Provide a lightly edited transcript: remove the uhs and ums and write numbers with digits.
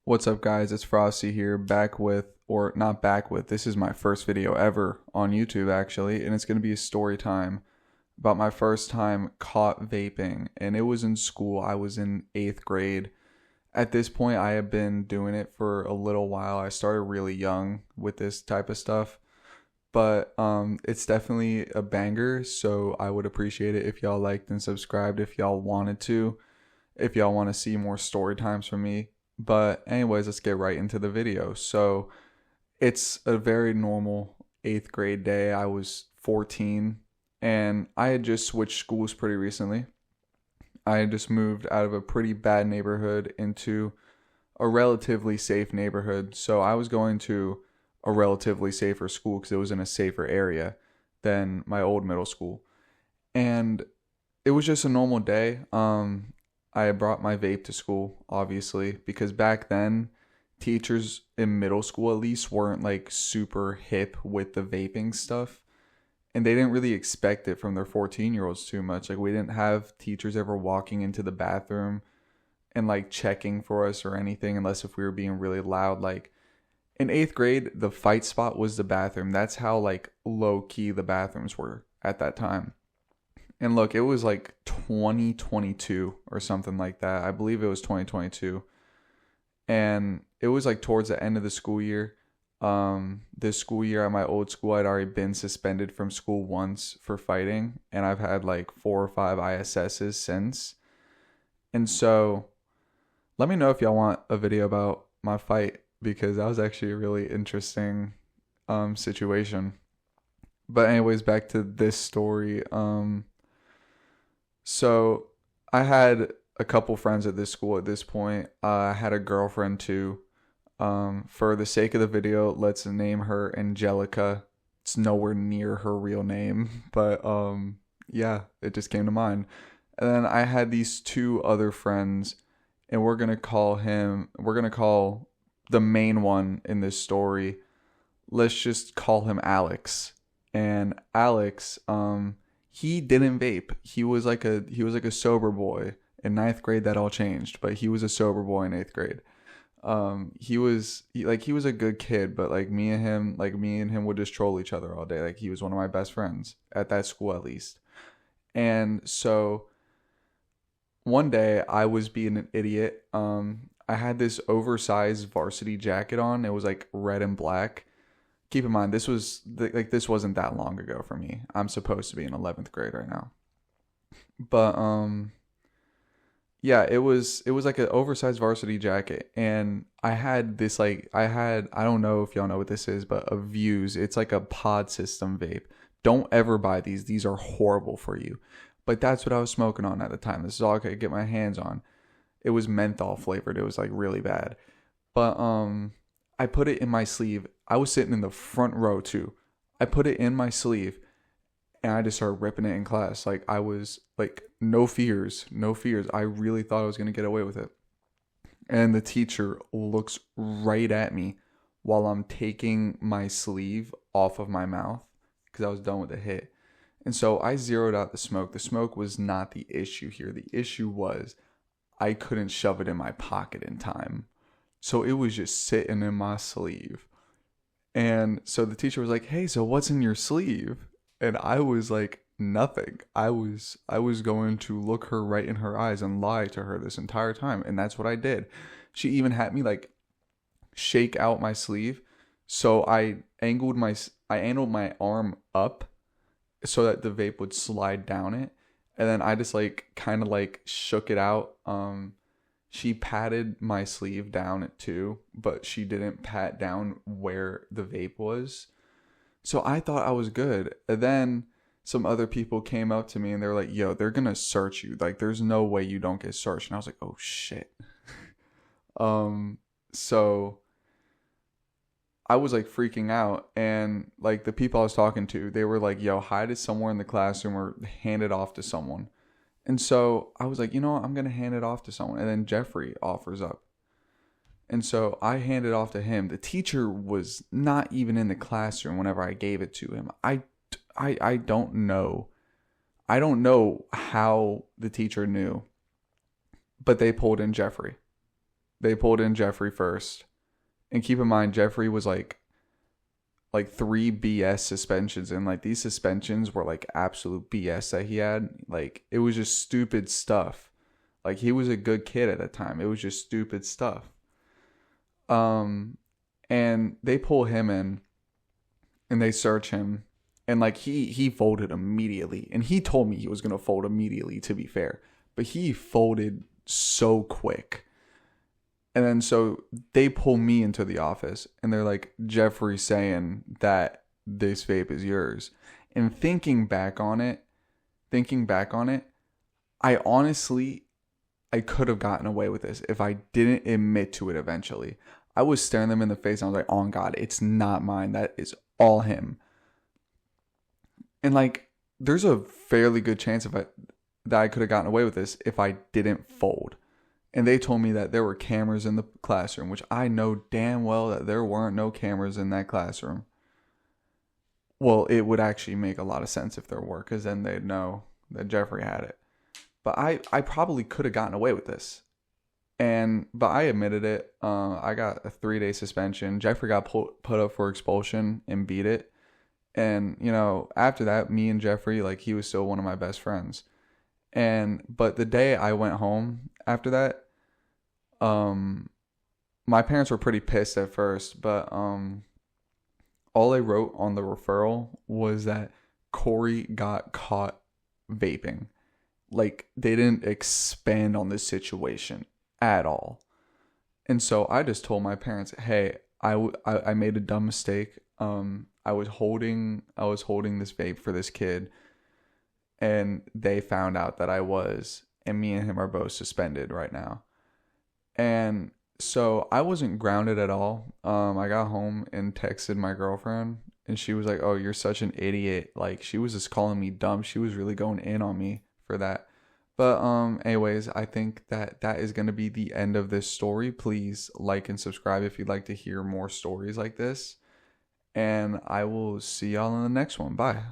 What's up, guys? It's Frosty here, back with, or not back with, this is my first video ever on YouTube, actually, and it's going to be a story time about my first time caught vaping, and it was in school. I was in 8th grade. At this point, I have been doing it for a little while. I started really young with this type of stuff, but it's definitely a banger, so I would appreciate it if y'all liked and subscribed if y'all wanted to, if y'all want to see more story times from me. But anyways, let's get right into the video. So it's a very normal 8th grade day. I was 14 and I had just switched schools pretty recently. I had just moved out of a pretty bad neighborhood into a relatively safe neighborhood. So I was going to a relatively safer school because it was in a safer area than my old middle school. And it was just a normal day. I had brought my vape to school, obviously, because back then, teachers in middle school at least weren't like super hip with the vaping stuff. And they didn't really expect it from their 14-year-olds too much. Like, we didn't have teachers ever walking into the bathroom and like checking for us or anything, unless if we were being really loud. Like, in 8th grade, the fight spot was the bathroom. That's how like low key the bathrooms were at that time. And look, it was like 2022 or something like that. I believe it was 2022. And it was like towards the end of the school year. This school year at my old school, I'd already been suspended from school once for fighting. And I've had like 4 or 5 ISSs since. And so let me know if y'all want a video about my fight, because that was actually a really interesting situation. But anyways, back to this story. So I had a couple friends at this school at this point. I had a girlfriend too. For the sake of the video, let's name her Angelica. It's nowhere near her real name, but yeah, it just came to mind. And then I had these 2 other friends, and we're gonna call the main one in this story, let's just call him Alex. And Alex, he didn't vape. He was like a sober boy. In 9th grade, that all changed, but he was a sober boy in 8th grade. He was a good kid, but me and him would just troll each other all day. Like, he was one of my best friends at that school, at least. And so one day I was being an idiot. I had this oversized varsity jacket on. It was like red and black. Keep in mind, this wasn't that long ago for me. I'm supposed to be in 11th grade right now. But yeah, it was like an oversized varsity jacket, and I had this I don't know if y'all know what this is, but a Views. It's like a pod system vape. Don't ever buy these. These are horrible for you. But that's what I was smoking on at the time. This is all I could get my hands on. It was menthol flavored. It was like really bad. But I put it in my sleeve. I was sitting in the front row too. I put it in my sleeve and I just started ripping it in class. Like, I was like, no fears. I really thought I was going to get away with it. And the teacher looks right at me while I'm taking my sleeve off of my mouth because I was done with the hit. And so I zeroed out the smoke. The smoke was not the issue here. The issue was I couldn't shove it in my pocket in time. So it was just sitting in my sleeve. And so the teacher was like, "Hey, so what's in your sleeve?" And I was like, nothing. I was going to look her right in her eyes and lie to her this entire time. And that's what I did. She even had me like shake out my sleeve. So I angled my arm up so that the vape would slide down it. And then I just kind of shook it out. She patted my sleeve down too, but she didn't pat down where the vape was. So I thought I was good. And then some other people came up to me and they're like, "Yo, they're going to search you. Like, there's no way you don't get searched." And I was like, "Oh shit." So I was like freaking out, and like the people I was talking to, they were like, "Yo, hide it somewhere in the classroom or hand it off to someone." And so I was like, you know what? I'm going to hand it off to someone. And then Jeffrey offers up. And so I handed off to him. The teacher was not even in the classroom whenever I gave it to him. I don't know. I don't know how the teacher knew, but they pulled in Jeffrey. They pulled in Jeffrey first. And keep in mind, Jeffrey was like 3 BS suspensions, and like these suspensions were like absolute BS that he had. Like it was just stupid stuff. Like he was a good kid at the time. It was just stupid stuff. And they pull him in and they search him, and like he folded immediately. And he told me he was gonna fold immediately, to be fair. But he folded so quick. And then so they pull me into the office and they're like, Jeffrey's saying that this vape is yours. And thinking back on it, I could have gotten away with this if I didn't admit to it eventually. I was staring them in the face and I was like, oh God, it's not mine. That is all him. And like, there's a fairly good chance that I could have gotten away with this if I didn't fold. And they told me that there were cameras in the classroom, which I know damn well that there weren't no cameras in that classroom. Well, it would actually make a lot of sense if there were, because then they'd know that Jeffrey had it. But I probably could have gotten away with this. But I admitted it. I got a 3-day suspension. Jeffrey got put up for expulsion and beat it. And, you know, after that, me and Jeffrey, like, he was still one of my best friends. But the day I went home after that, my parents were pretty pissed at first, but all they wrote on the referral was that Corey got caught vaping. Like, they didn't expand on this situation at all. And so I just told my parents, hey, I made a dumb mistake. I was holding this vape for this kid, and they found out that I was, and me and him are both suspended right now. And so I wasn't grounded at all. I got home and texted my girlfriend, and she was like, oh, you're such an idiot. Like, she was just calling me dumb. She was really going in on me for that. But anyways, I think that is going to be the end of this story. Please like and subscribe if you'd like to hear more stories like this. And I will see y'all in the next one. Bye.